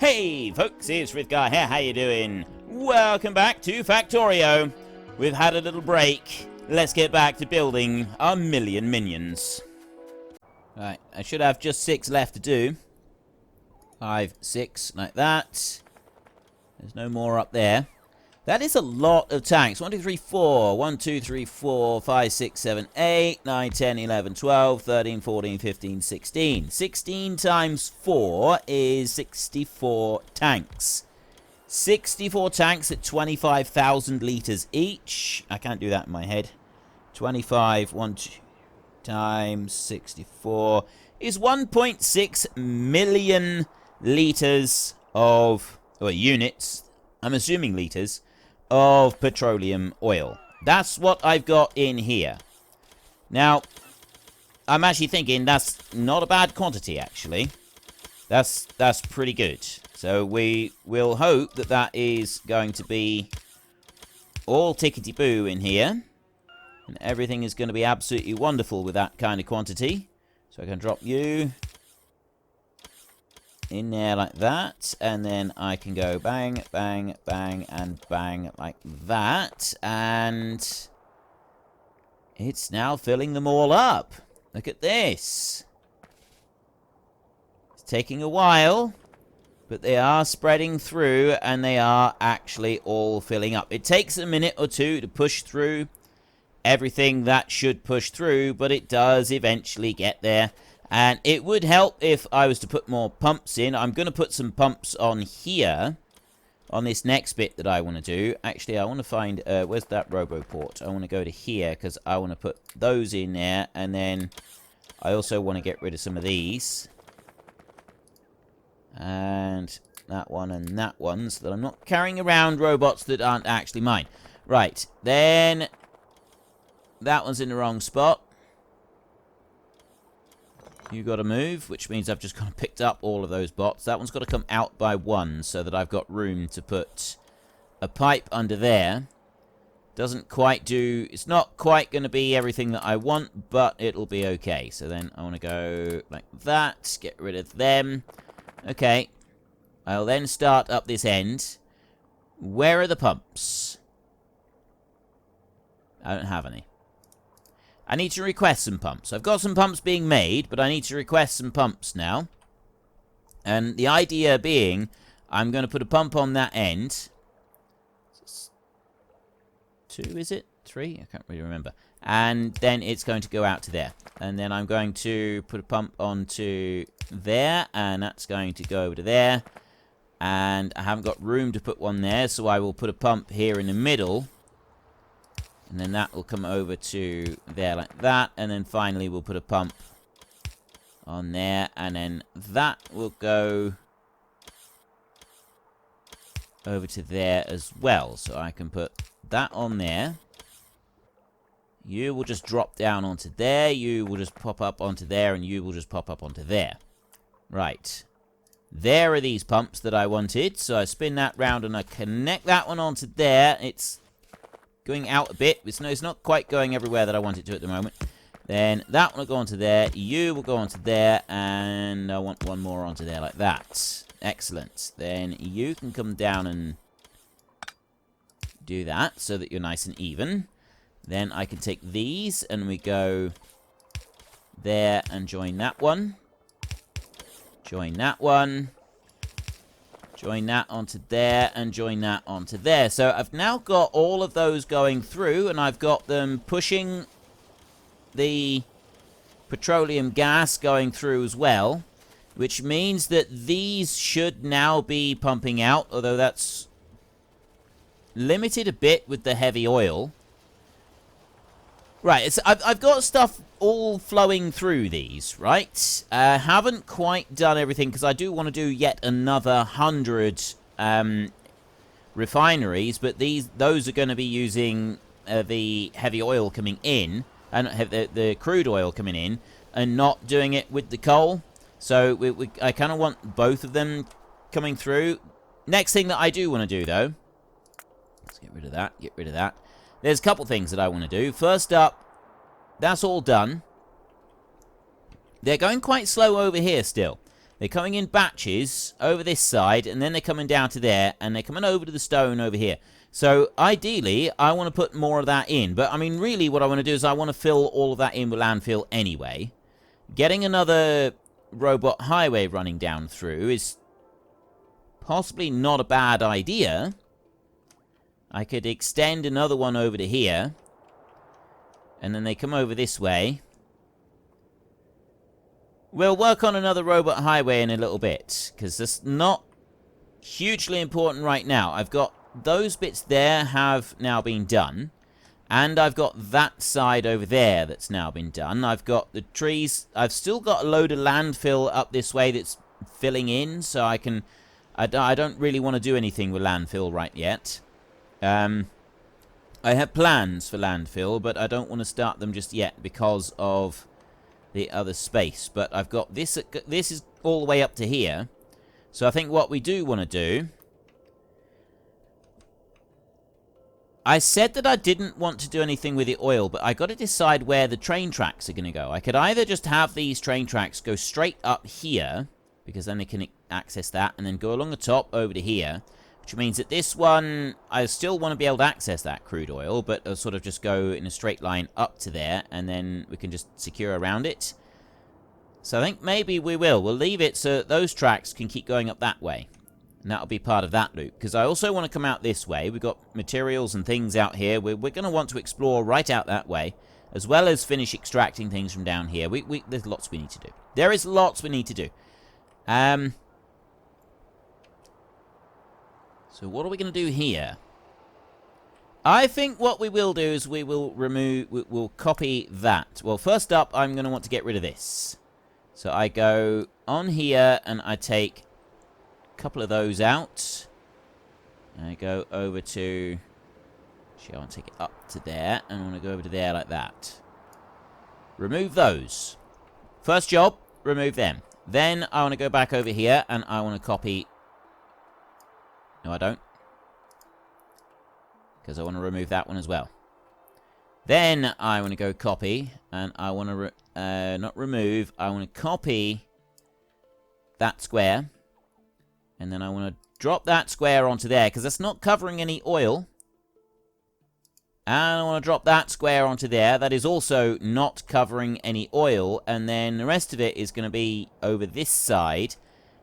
Hey folks, it's Frithgar here, how you doing? Welcome back to Factorio. We've had a little break. Let's get back to building our million minions. Right, I should have just 6 left to do. 5, 6, like that. There's no more up there. That is a lot of tanks. 1, 2, 3, 4. 1, 2, 3, 4, 5, 6, 7, 8, 9, 10, 11, 12, 13, 14, 15, 16. 16 times 4 is 64 tanks. 64 tanks at 25,000 litres each. I can't do that in my head. 25, 1, 2, times 64 is 1.6 million litres of, or units, I'm assuming litres, of petroleum oil. That's what I've got in here. Now, I'm actually thinking that's not a bad quantity, actually. That's pretty good. So we will hope that that is going to be all tickety-boo in here. And everything is going to be absolutely wonderful with that kind of quantity. So I can drop you in there like that, and then I can go bang, bang, bang, and bang like that, and it's now filling them all up. Look at this. It's taking a while, but they are spreading through, and they are actually all filling up. It takes a minute or two to push through everything that should push through, but it does eventually get there. And it would help if I was to put more pumps in. I'm going to put some pumps on here, on this next bit that I want to do. Actually, I want to find, where's that RoboPort? I want to go to here, because I want to put those in there. And then I also want to get rid of some of these. And that one, so that I'm not carrying around robots that aren't actually mine. Right, then that one's in the wrong spot. You got to move, which means I've just kind of picked up all of those bots. That one's got to come out by 1 so that I've got room to put a pipe under there. Doesn't quite do... It's not quite going to be everything that I want, but it'll be okay. So then I want to go like that. Get rid of them. Okay. I'll then start up this end. Where are the pumps? I don't have any. I need to request some pumps. I've got some pumps being made, but I need to request some pumps now. And the idea being, I'm going to put a pump on that end. 2, is it? 3? I can't really remember. And then it's going to go out to there. And then I'm going to put a pump onto there, and that's going to go over to there. And I haven't got room to put one there, so I will put a pump here in the middle. And then that will come over to there like that. And then finally we'll put a pump on there. And then that will go over to there as well. So I can put that on there. You will just drop down onto there. You will just pop up onto there. And you will just pop up onto there. Right. There are these pumps that I wanted. So I spin that round and I connect that one onto there. It's going out a bit. It's not quite going everywhere that I want it to at the moment. Then that one will go onto there. You will go onto there. And I want one more onto there like that. Excellent. Then you can come down and do that so that you're nice and even. Then I can take these and we go there and join that one. Join that one. Join that onto there, and join that onto there. So I've now got all of those going through, and I've got them pushing the petroleum gas going through as well, which means that these should now be pumping out, although that's limited a bit with the heavy oil. Right, I've got stuff all flowing through these, right? Haven't quite done everything, because I do want to do yet another 100 refineries, but those are going to be using the heavy oil coming in, and the crude oil coming in, and not doing it with the coal. So I kind of want both of them coming through. Next thing that I do want to do, though, let's get rid of that. There's a couple things that I want to do. First up, that's all done. They're going quite slow over here still. They're coming in batches over this side, and then they're coming down to there, and they're coming over to the stone over here. So, ideally, I want to put more of that in. But, I mean, really, what I want to do is I want to fill all of that in with landfill anyway. Getting another robot highway running down through is possibly not a bad idea. I could extend another one over to here. And then they come over this way. We'll work on another robot highway in a little bit, because that's not hugely important right now. I've got those bits there have now been done. And I've got that side over there that's now been done. I've got the trees. I've still got a load of landfill up this way that's filling in, so I can... I don't really want to do anything with landfill right yet. I have plans for landfill, but I don't want to start them just yet because of the other space. But I've got this. This is all the way up to here. So I think what we do want to do... I said that I didn't want to do anything with the oil, but I got to decide where the train tracks are going to go. I could either just have these train tracks go straight up here, because then they can access that, and then go along the top over to here, which means that this one, I still want to be able to access that crude oil, but I'll sort of just go in a straight line up to there, and then we can just secure around it. So I think maybe we will. We'll leave it so that those tracks can keep going up that way. And that'll be part of that loop. Because I also want to come out this way. We've got materials and things out here. We're going to want to explore right out that way. As well as finish extracting things from down here. There's lots we need to do. There is lots we need to do. So what are we going to do here? I think what we will do is we will remove... We'll copy that. Well, first up, I'm going to want to get rid of this. So I go on here and I take... couple of those out. And I go over to... Actually, I want to take it up to there. And I want to go over to there like that. Remove those. First job, remove them. Then I want to go back over here and I want to copy... No, I don't. Because I want to remove that one as well. Then I want to go copy. And I want to... not remove. I want to copy that square. And then I want to drop that square onto there, because that's not covering any oil. And I want to drop that square onto there. That is also not covering any oil. And then the rest of it is going to be over this side.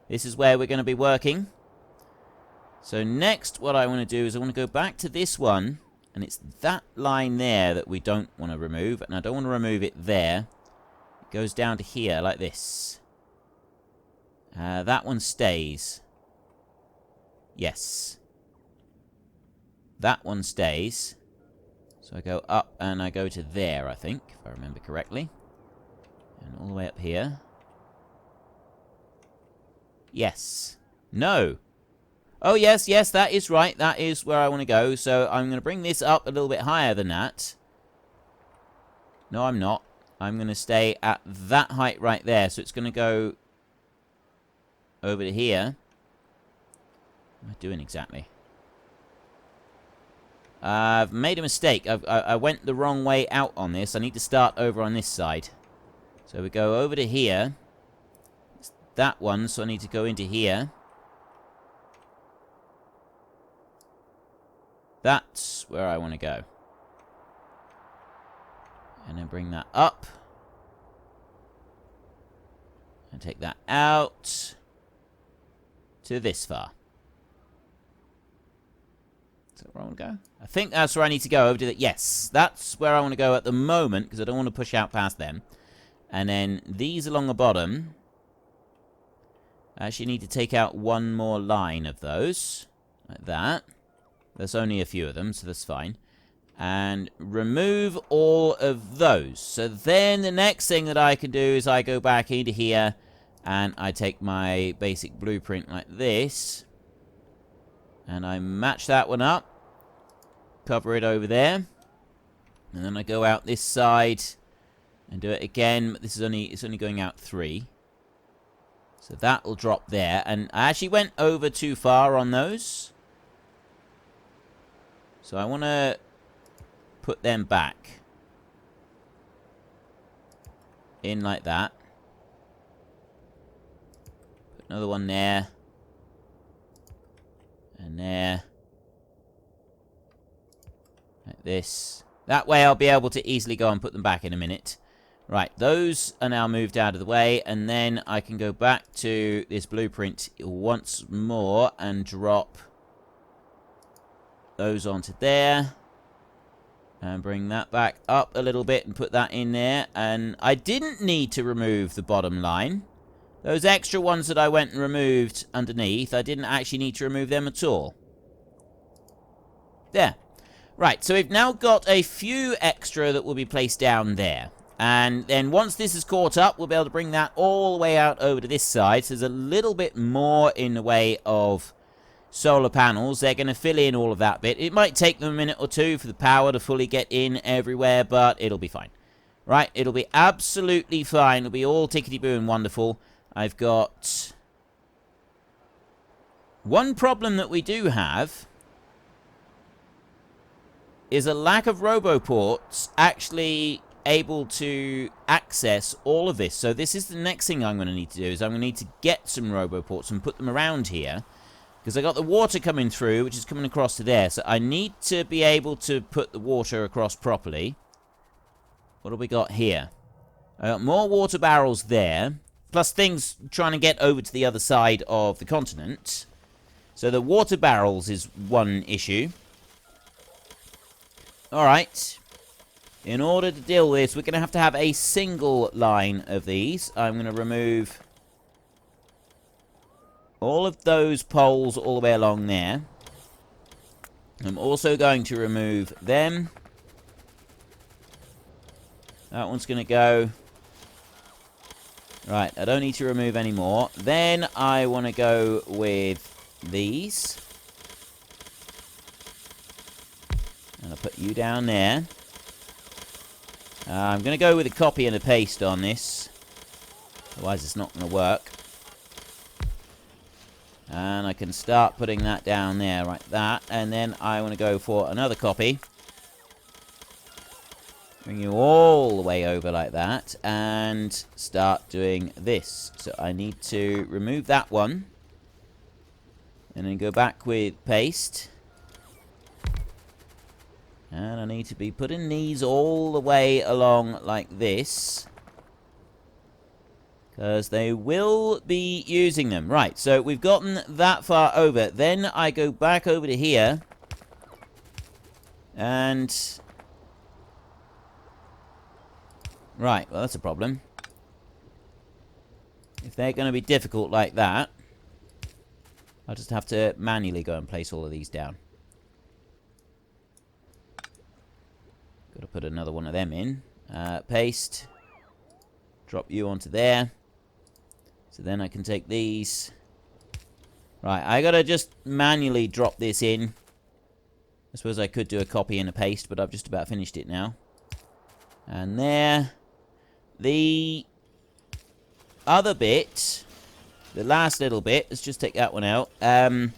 This is where we're going to be working. So next, what I want to do is I want to go back to this one. And it's that line there that we don't want to remove. And I don't want to remove it there. It goes down to here, like this. That one stays. Yes. That one stays. So I go up and I go to there, I think, if I remember correctly. And all the way up here. Yes. No. Oh, yes, yes, that is right. That is where I want to go. So I'm going to bring this up a little bit higher than that. No, I'm not. I'm going to stay at that height right there. So it's going to go over to here. What am I doing exactly? I've made a mistake. I went the wrong way out on this. I need to start over on this side. So we go over to here. It's that one, so I need to go into here. That's where I want to go. And then bring that up. And take that out. To this far. Is that where I want to go? I think that's where I need to go over to the... Yes, that's where I want to go at the moment, because I don't want to push out past them. And then these along the bottom. I actually need to take out one more line of those. Like that. There's only a few of them, so that's fine. And remove all of those. So then the next thing that I can do is I go back into here and I take my basic blueprint like this. And I match that one up. Cover it over there. And then I go out this side and do it again. This is it's only going out 3. So that will drop there. And I actually went over too far on those. So I want to put them back. In like that. Another one there. And there. Like this. That way I'll be able to easily go and put them back in a minute. Right, those are now moved out of the way, and then I can go back to this blueprint once more and drop those onto there. And bring that back up a little bit and put that in there. And I didn't need to remove the bottom line. Those extra ones that I went and removed underneath, I didn't actually need to remove them at all. There. Right, so we've now got a few extra that will be placed down there. And then once this is caught up, we'll be able to bring that all the way out over to this side. So there's a little bit more in the way of solar panels. They're going to fill in all of that bit. It might take them a minute or two for the power to fully get in everywhere, but it'll be fine. Right, it'll be absolutely fine. It'll be all tickety-boo and wonderful. I've got one problem that we do have is a lack of roboports actually able to access all of this. So this is the next thing I'm going to need to do, is I'm going to need to get some roboports and put them around here. Because I got the water coming through, which is coming across to there. So I need to be able to put the water across properly. What have we got here? I got more water barrels there. Plus things trying to get over to the other side of the continent. So the water barrels is one issue. Alright. In order to deal with this, we're going to have a single line of these. I'm going to remove all of those poles all the way along there. I'm also going to remove them. That one's going to go. Right, I don't need to remove any more. Then I want to go with these. And I'll put you down there. I'm going to go with a copy and a paste on this. Otherwise it's not going to work. And I can start putting that down there like that. And then I want to go for another copy. Bring you all the way over like that. And start doing this. So I need to remove that one. And then go back with paste. And I need to be putting these all the way along like this. Because they will be using them. Right, so we've gotten that far over. Then I go back over to here. And... right, well that's a problem. If they're going to be difficult like that, I'll just have to manually go and place all of these down. Got to put another one of them in. Paste. Drop you onto there. So then I can take these. Right, I got to just manually drop this in. I suppose I could do a copy and a paste, but I've just about finished it now. And there. The other bit, the last little bit, let's just take that one out. The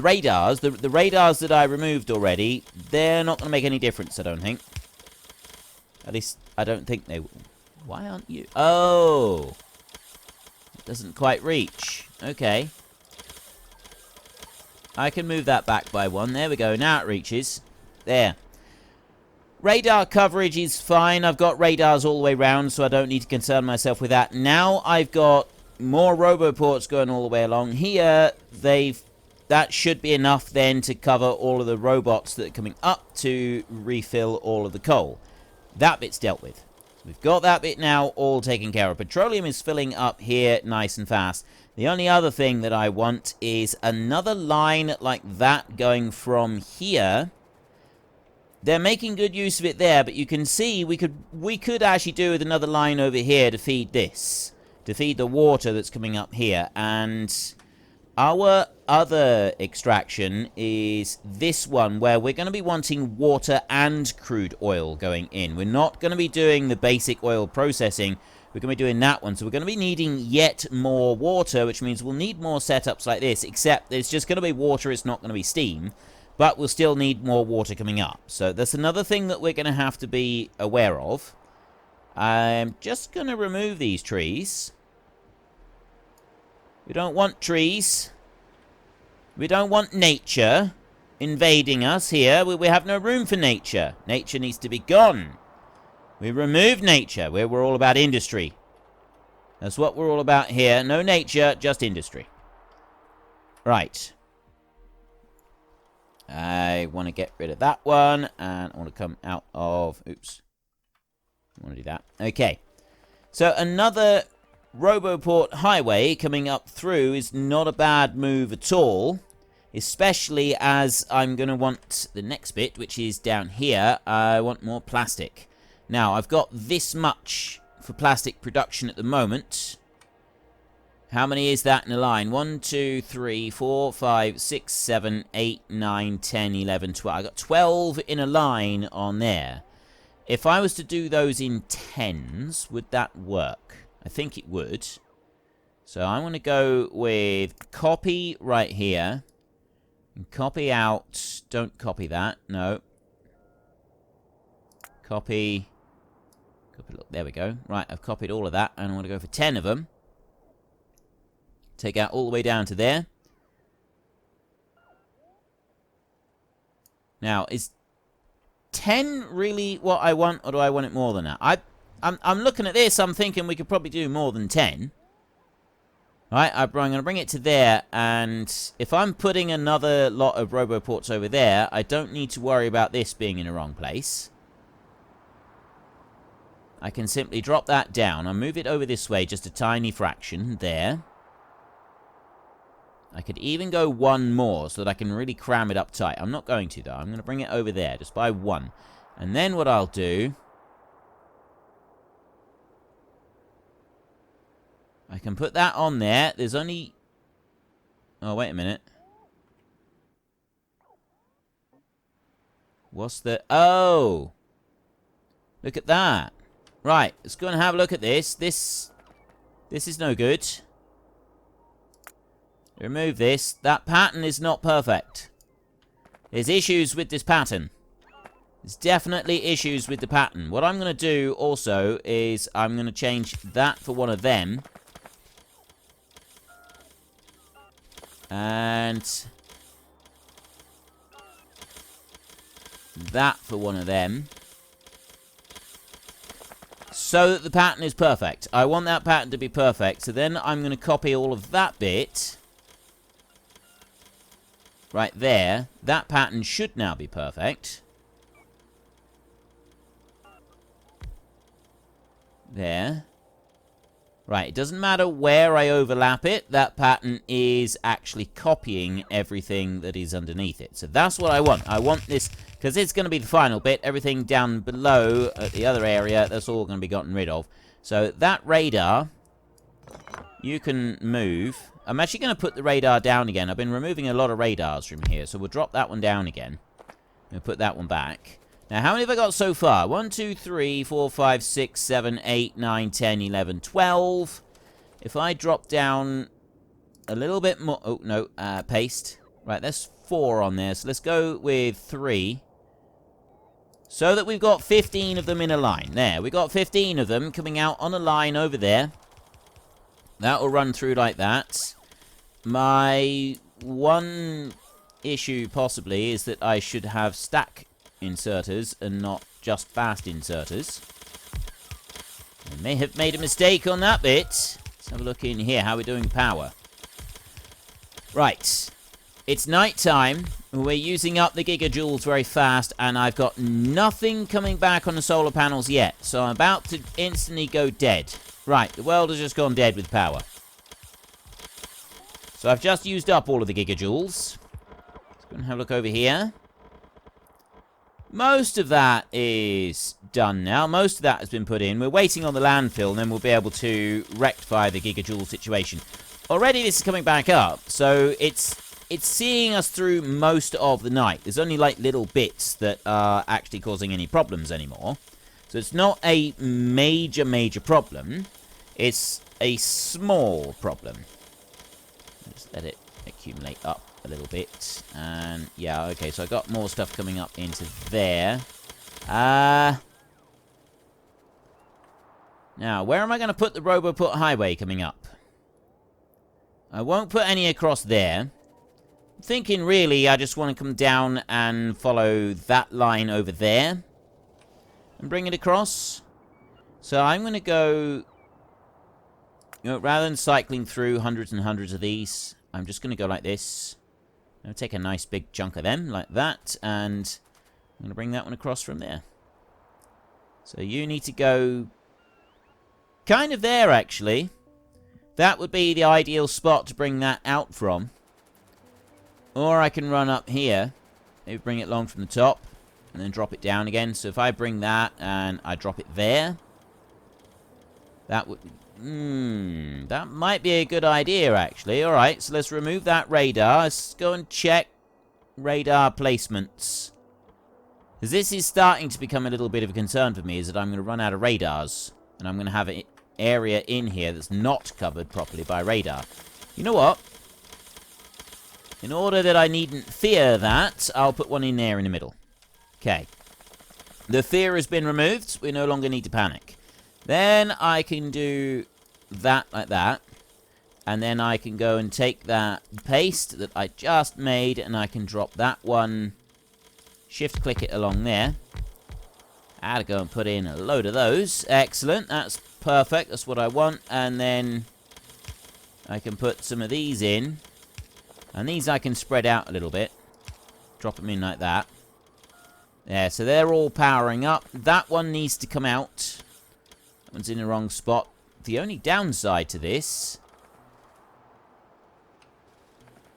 radars, the radars that I removed already, they're not going to make any difference, I don't think. At least, I don't think they will. Why aren't you? Oh! It doesn't quite reach. Okay. I can move that back by one. There we go. Now it reaches. There. Radar coverage is fine. I've got radars all the way around, so I don't need to concern myself with that. Now I've got more roboports going all the way along. Here, that should be enough then to cover all of the robots that are coming up to refill all of the coal. That bit's dealt with. So we've got that bit now all taken care of. Petroleum is filling up here nice and fast. The only other thing that I want is another line like that going from here. They're making good use of it there, but you can see we could actually do with another line over here to feed this. To feed the water that's coming up here. And our other extraction is this one, where we're going to be wanting water and crude oil going in. We're not going to be doing the basic oil processing. We're going to be doing that one. So we're going to be needing yet more water, which means we'll need more setups like this, except it's just going to be water, it's not going to be steam. But we'll still need more water coming up. So that's another thing that we're going to have to be aware of. I'm just going to remove these trees. We don't want trees. We don't want nature invading us here. We have no room for nature. Nature needs to be gone. We remove nature. We're all about industry. That's what we're all about here. No nature, just industry. Right. I want to get rid of that one. And I want to come out of... Oops. I want to do that. Okay. So another Roboport highway coming up through is not a bad move at all. Especially as I'm going to want the next bit, which is down here. I want more plastic. Now, I've got this much for plastic production at the moment. How many is that in a line? 1, 2, 3, 4, 5, 6, 7, 8, 9, 10, 11, 12. I've got 12 in a line on there. If I was to do those in tens, would that work? I think it would. So I want to go with copy right here. And copy out. Don't copy that. No. Copy. Look, there we go. Right, I've copied all of that. And I want to go for 10 of them. Take out all the way down to there. Now, is 10 really what I want, or do I want it more than that? I'm looking at this, I'm thinking we could probably do more than 10. Right, I'm going to bring it to there, and if I'm putting another lot of Roboports over there, I don't need to worry about this being in the wrong place. I can simply drop that down. I'll move it over this way just a tiny fraction, there. I could even go one more so that I can really cram it up tight. I'm not going to, though. I'm going to bring it over there just by one. And then what I'll do... I can put that on there. There's only... Oh, wait a minute. What's the... Oh! Look at that. Right, let's go and have a look at this. This is no good. Remove this. That pattern is not perfect. There's issues with this pattern. There's definitely issues with the pattern. What I'm going to do also is I'm going to change that for one of them. And that for one of them. So that the pattern is perfect. I want that pattern to be perfect. So then I'm going to copy all of that bit. Right there. That pattern should now be perfect. There. Right, it doesn't matter where I overlap it. That pattern is actually copying everything that is underneath it. So that's what I want. I want this, because it's going to be the final bit. Everything down below at the other area, that's all going to be gotten rid of. So that radar, you can move. I'm actually going to put the radar down again. I've been removing a lot of radars from here, so we'll drop that one down again. We'll put that one back. Now, how many have I got so far? 1, 2, 3, 4, 5, 6, 7, 8, 9, 10, 11, 12. If I drop down a little bit more... Oh, no. Paste. Right, there's 4 on there. So let's go with 3. So that we've got 15 of them in a line. There, we've got 15 of them coming out on a line over there. That will run through like that. My one issue, possibly, is that I should have stack inserters and not just fast inserters. I may have made a mistake on that bit. Let's have a look in here. How we're doing power. Right. It's night time. We're using up the gigajoules very fast, and I've got nothing coming back on the solar panels yet. So I'm about to instantly go dead. Right, the world has just gone dead with power. So I've just used up all of the gigajoules. Let's go and have a look over here. Most of that is done now. Most of that has been put in. We're waiting on the landfill, and then we'll be able to rectify the gigajoule situation. Already this is coming back up, so it's seeing us through most of the night. There's only like little bits that are actually causing any problems anymore. So it's not a major problem. It's a small problem. Just let it accumulate up a little bit. And yeah, okay, so I got more stuff coming up into there. Now, where am I going to put the Roboport highway coming up? I won't put any across there. I'm thinking, really, I just want to come down and follow that line over there. And bring it across. So I'm going to go... You know, rather than cycling through hundreds and hundreds of these, I'm just going to go like this. I'm going to take a nice big chunk of them, like that, and I'm going to bring that one across from there. So you need to go kind of there, actually. That would be the ideal spot to bring that out from. Or I can run up here, maybe bring it along from the top, and then drop it down again. So if I bring that and I drop it there, that would... that might be a good idea, actually. Alright, so let's remove that radar. Let's go and check radar placements. Because this is starting to become a little bit of a concern for me, is that I'm going to run out of radars. And I'm going to have an area in here that's not covered properly by radar. You know what? In order that I needn't fear that, I'll put one in there in the middle. Okay. The fear has been removed. We no longer need to panic. Then I can do that like that. And then I can go and take that paste that I just made, and I can drop that one, shift-click it along there. I had to go and put in a load of those. Excellent. That's perfect. That's what I want. And then I can put some of these in. And these I can spread out a little bit. Drop them in like that. Yeah, so they're all powering up. That one needs to come out. That one's in the wrong spot. The only downside to this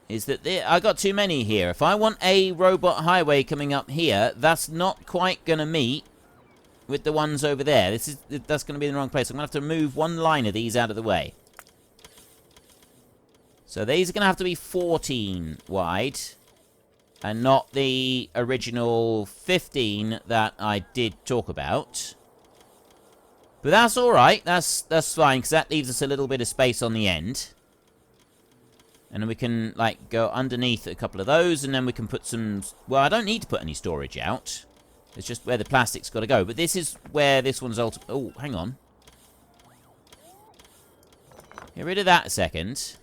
is that I got too many here. If I want a robot highway coming up here, that's not quite going to meet with the ones over there. That's going to be in the wrong place. I'm going to have to move one line of these out of the way. So these are going to have to be 14 wide, and not the original 15 that I did talk about. But that's alright. That's fine, because that leaves us a little bit of space on the end. And then we can, like, go underneath a couple of those, and then we can put some... Well, I don't need to put any storage out. It's just where the plastic's got to go. But this is where this one's Oh, hang on. Get rid of that a second.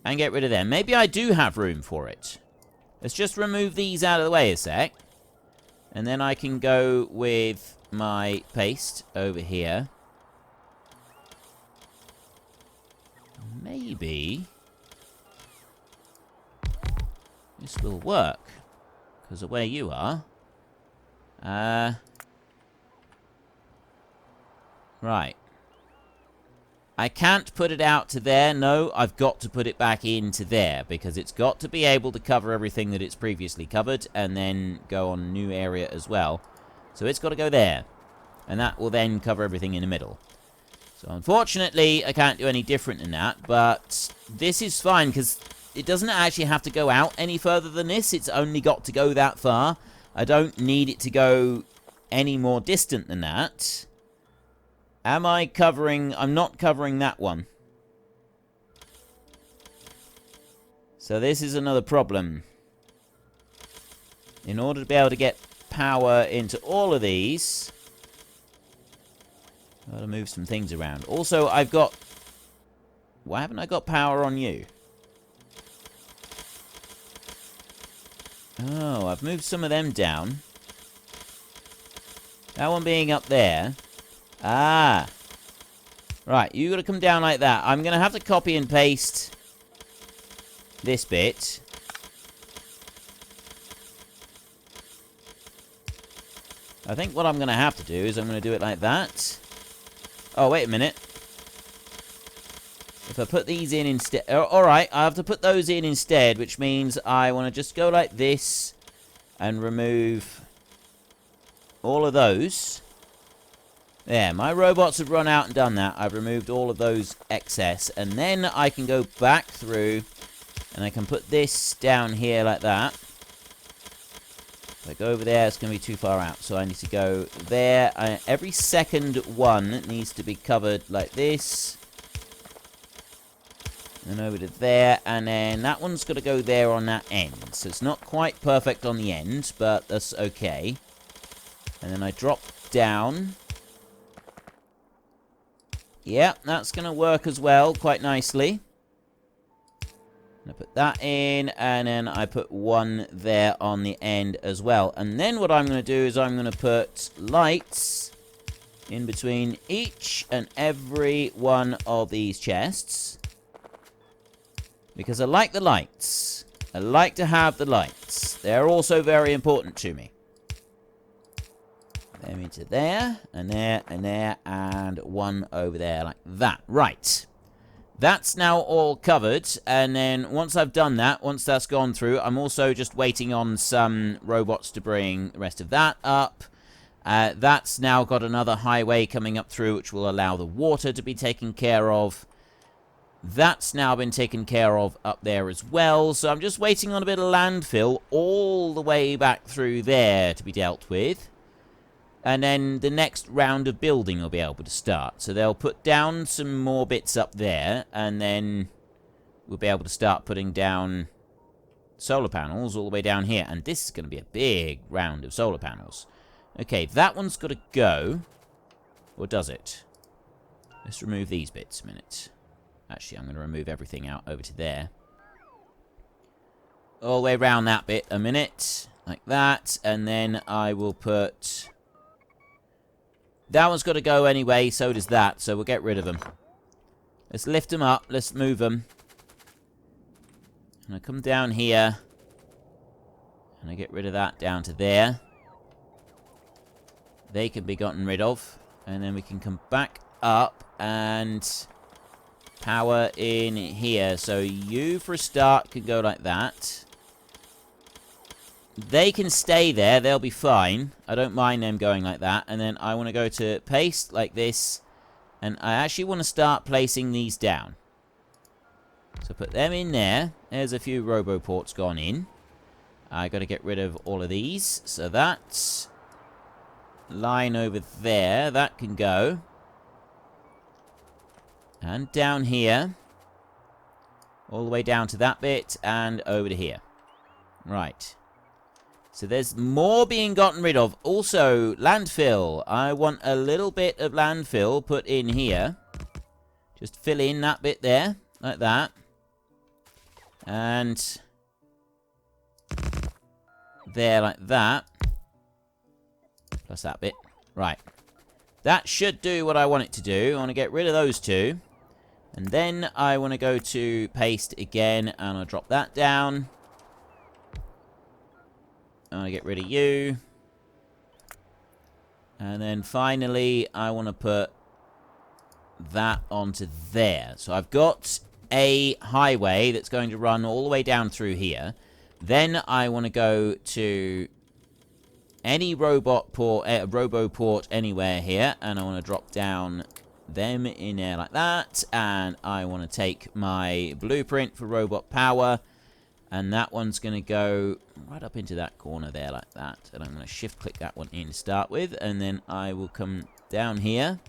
And get rid of them. Maybe I do have room for it. Let's just remove these out of the way a sec. And then I can go with my paste over here. Maybe this will work. Because of where you are. Right. I can't put it out to there. No, I've got to put it back into there, because it's got to be able to cover everything that it's previously covered, and then go on a new area as well. So it's got to go there. And that will then cover everything in the middle. So unfortunately, I can't do any different than that, but this is fine, because it doesn't actually have to go out any further than this. It's only got to go that far. I don't need it to go any more distant than that. Am I covering... I'm not covering that one. So this is another problem. In order to be able to get power into all of these, I've got to move some things around. Also, I've got... Why haven't I got power on you? Oh, I've moved some of them down. That one being up there. Ah. Right, you got to come down like that. I'm going to have to copy and paste this bit. I think what I'm going to have to do is I'm going to do it like that. Oh, wait a minute. If I put these in instead... Alright, I have to put those in instead, which means I want to just go like this and remove all of those. There, my robots have run out and done that. I've removed all of those excess. And then I can go back through and I can put this down here like that. If I go over there, it's going to be too far out. So I need to go there. Every second one needs to be covered like this. And over to there. And then that one's got to go there on that end. So it's not quite perfect on the end, but that's okay. And then I drop down. Yeah, that's going to work as well, quite nicely. I put that in, and then I put one there on the end as well. And then what I'm going to do is I'm going to put lights in between each and every one of these chests. Because I like the lights. I like to have the lights. They're also very important to me. Them into there, and there, and there, and one over there like that. Right. That's now all covered, and then once I've done that, once that's gone through, I'm also just waiting on some robots to bring the rest of that up. That's now got another highway coming up through, which will allow the water to be taken care of. That's now been taken care of up there as well, so I'm just waiting on a bit of landfill all the way back through there to be dealt with. And then the next round of building will be able to start. So they'll put down some more bits up there, and then we'll be able to start putting down solar panels all the way down here. And this is going to be a big round of solar panels. Okay, that one's got to go. Or does it? Let's remove these bits a minute. Actually, I'm going to remove everything out over to there. All the way around that bit a minute. Like that. And then I will put... That one's got to go anyway, so does that, so we'll get rid of them. Let's lift them up, let's move them. And I come down here. And I get rid of that down to there. They can be gotten rid of. And then we can come back up and power in here. So you, for a start, can go like that. They can stay there. They'll be fine. I don't mind them going like that. And then I want to go to paste like this. And I actually want to start placing these down. So put them in there. There's a few roboports gone in. I got to get rid of all of these. So that line over there, that can go. And down here. All the way down to that bit. And over to here. Right. So there's more being gotten rid of. Also, landfill. I want a little bit of landfill put in here. Just fill in that bit there. Like that. And there like that. Plus that bit. Right. That should do what I want it to do. I want to get rid of those two. And then I want to go to paste again. And I'll drop that down. I want to get rid of you. And then finally, I want to put that onto there. So I've got a highway that's going to run all the way down through here. Then I want to go to any roboport anywhere here. And I want to drop down them in there like that. And I want to take my blueprint for robot power. And that one's going to go right up into that corner there like that. And I'm going to shift-click that one in to start with. And then I will come down here.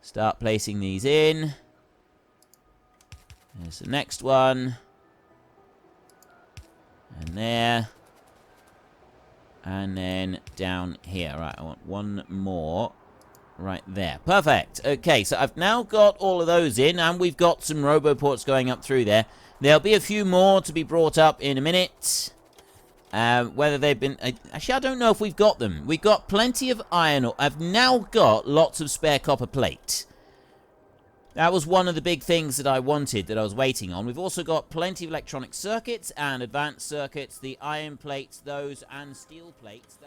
Start placing these in. There's the next one. And there. And then down here. Right, I want one more right there. Perfect. Okay, so I've now got all of those in. And we've got some roboports going up through there. There'll be a few more to be brought up in a minute. Whether they've been... actually, I don't know if we've got them. We've got plenty of iron ore. I've now got lots of spare copper plate. That was one of the big things that I wanted, that I was waiting on. We've also got plenty of electronic circuits and advanced circuits. The iron plates, those, and steel plates.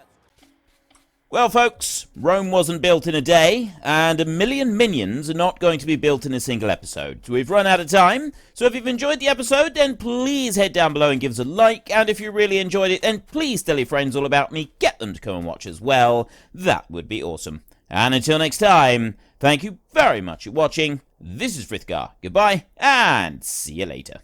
Well, folks, Rome wasn't built in a day, and 1 million minions are not going to be built in a single episode. We've run out of time, so if you've enjoyed the episode, then please head down below and give us a like, and if you really enjoyed it, then please tell your friends all about me, get them to come and watch as well. That would be awesome. And until next time, thank you very much for watching. This is Frithgar. Goodbye, and see you later.